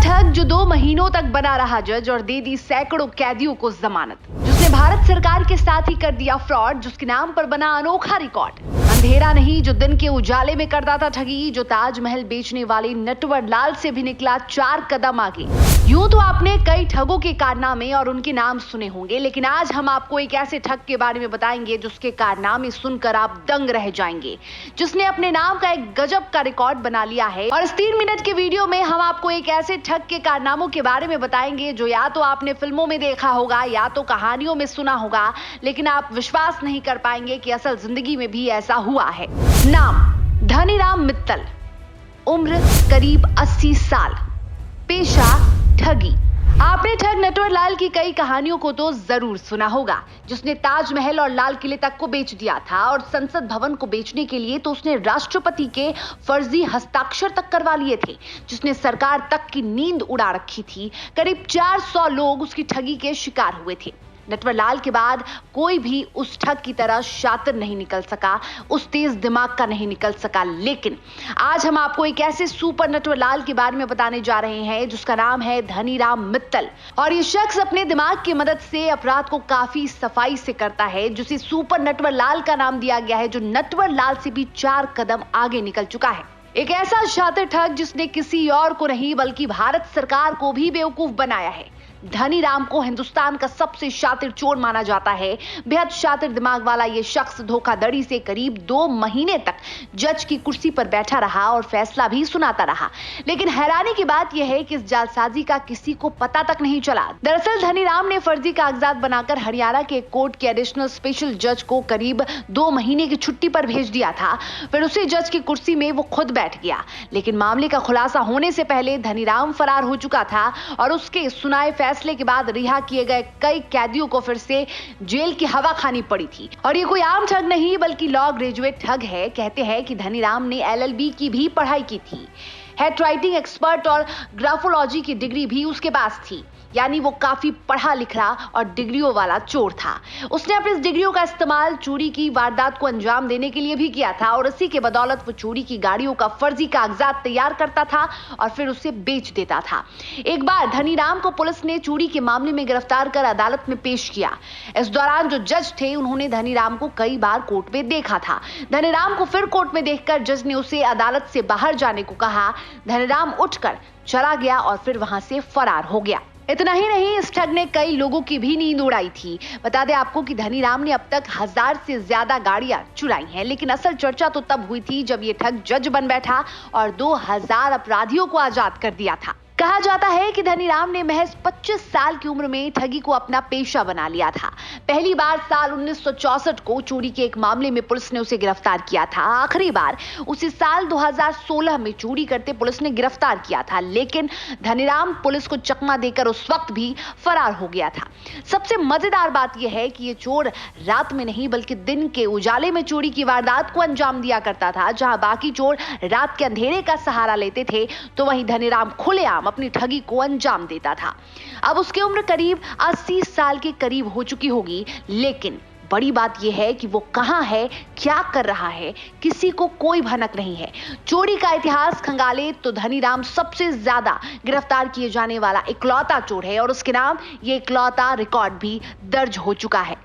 ठग जो 2 महीनों तक बना रहा जज और दे दी सैकड़ों कैदियों को जमानत, जिसने भारत सरकार के साथ ही कर दिया फ्रॉड, जिसके नाम पर बना अनोखा रिकॉर्ड। अंधेरा नहीं जो दिन के उजाले में करता था ठगी, जो ताजमहल बेचने वाले नटवर लाल से भी निकला 4 कदम आगे। यूं तो आपने कई ठगों के कारनामे और उनके नाम सुने होंगे, लेकिन आज हम आपको एक ऐसे ठग के बारे में बताएंगे जिसके कारनामे सुनकर आप दंग रह जाएंगे, जिसने अपने नाम का एक गजब का रिकॉर्ड बना लिया है। और इस 3 मिनट के वीडियो में हम आपको एक ऐसे ठग के कारनामों के बारे में बताएंगे जो या तो आपने फिल्मों में देखा होगा या तो कहानियों में सुना होगा, लेकिन आप विश्वास नहीं कर पाएंगे कि असल जिंदगी में भी ऐसा हुआ है। नाम धनीराम मित्तल, उम्र करीब 80 साल, पेशा ठगी। आपने ठग नटवर लाल की कई कहानियों को तो जरूर सुना होगा, जिसने ताजमहल और लाल किले तक को बेच दिया था और संसद भवन को बेचने के लिए तो उसने राष्ट्रपति के फर्जी हस्ताक्षर तक करवा लिए थे, जिसने सरकार तक की नींद उड़ा रखी थी। करीब 400 लोग उसकी ठगी के शिकार हुए थे। नटवर लाल के बाद कोई भी उस ठग की तरह शातिर नहीं निकल सका, उस तेज दिमाग का नहीं निकल सका। लेकिन आज हम आपको एक ऐसे सुपर नटवर लाल के बारे में बताने जा रहे हैं जिसका नाम है धनीराम मित्तल। और ये शख्स अपने दिमाग की मदद से अपराध को काफी सफाई से करता है, जिसे सुपर नटवर लाल का नाम दिया गया है, जो नटवर लाल से भी 4 कदम आगे निकल चुका है। एक ऐसा शातिर ठग जिसने किसी और को नहीं बल्कि भारत सरकार को भी बेवकूफ बनाया है। धनीराम को हिंदुस्तान का सबसे शातिर चोर माना जाता है। बेहद शातिर दिमाग वाला यह शख्स धोखाधड़ी से करीब 2 महीने तक जज की कुर्सी पर बैठा रहा और फैसला भी सुनाता रहा। लेकिन हैरानी की बात यह है कि इस जालसाजी का किसी को पता तक नहीं चला। दरअसल धनीराम ने फर्जी कागजात बनाकर हरियाणा के कोर्ट के एडिशनल स्पेशल जज को करीब 2 महीने की छुट्टी पर भेज दिया था। फिर उसी जज की कुर्सी में वो खुद बैठ गया। लेकिन मामले का खुलासा होने से पहले धनीराम फरार हो चुका था और उसके सुनाए फैसले के बाद रिहा किए गए कई कैदियों को फिर से जेल की हवा खानी पड़ी थी। और ये कोई आम ठग नहीं बल्कि लॉ ग्रेजुएट ठग है। कहते हैं कि धनीराम ने LLB की भी पढ़ाई की थी। हेड राइटिंग एक्सपर्ट और ग्राफोलॉजी की डिग्री भी उसके पास थी, यानी वो काफी पढ़ा लिखा और डिग्रियों वाला चोर था। उसने अपनी इस डिग्रियों का इस्तेमाल चोरी की वारदात को अंजाम देने के लिए भी किया था और इसी के बदौलत वो चोरी की गाड़ियों का फर्जी कागजात तैयार करता था और फिर उसे बेच देता था। एक बार धनीराम को पुलिस ने चोरी के मामले में गिरफ्तार कर अदालत में पेश किया। इस दौरान जो जज थे उन्होंने धनीराम को कई बार कोर्ट में देखा था। धनीराम को फिर कोर्ट में देखकर जज ने उसे अदालत से बाहर जाने को कहा। धनीराम उठकर चला गया और फिर वहां से फरार हो गया। इतना ही नहीं, इस ठग ने कई लोगों की भी नींद उड़ाई थी। बता दें आपको कि धनीराम ने अब तक 1000 से ज्यादा गाड़ियां चुराई हैं, लेकिन असल चर्चा तो तब हुई थी जब ये ठग जज बन बैठा और 2000 अपराधियों को आजाद कर दिया था। कहा जाता है कि धनीराम ने महज 25 साल की उम्र में ठगी को अपना पेशा बना लिया था। पहली बार साल 1964 को चोरी के एक मामले में पुलिस ने उसे गिरफ्तार किया था। आखिरी बार उसी साल 2016 में चोरी करते पुलिस ने गिरफ्तार किया था, लेकिन धनीराम पुलिस को चकमा देकर उस वक्त भी फरार हो गया था। सबसे मजेदार बात यह है कि ये चोर रात में नहीं बल्कि दिन के उजाले में चोरी की वारदात को अंजाम दिया करता था। जहां बाकी चोर रात के अंधेरे का सहारा लेते थे, तो वहीं धनीराम खुलेआम अपनी ठगी को अंजाम देता था। अब उसकी उम्र करीब 80 साल के करीब हो चुकी होगी, लेकिन बड़ी बात यह है कि वो कहां है, क्या कर रहा है, किसी को कोई भनक नहीं है। चोरी का इतिहास खंगाले तो धनीराम सबसे ज्यादा गिरफ्तार किए जाने वाला इकलौता चोर है और उसके नाम ये इकलौता रिकॉर्ड भी दर्ज हो चुका है।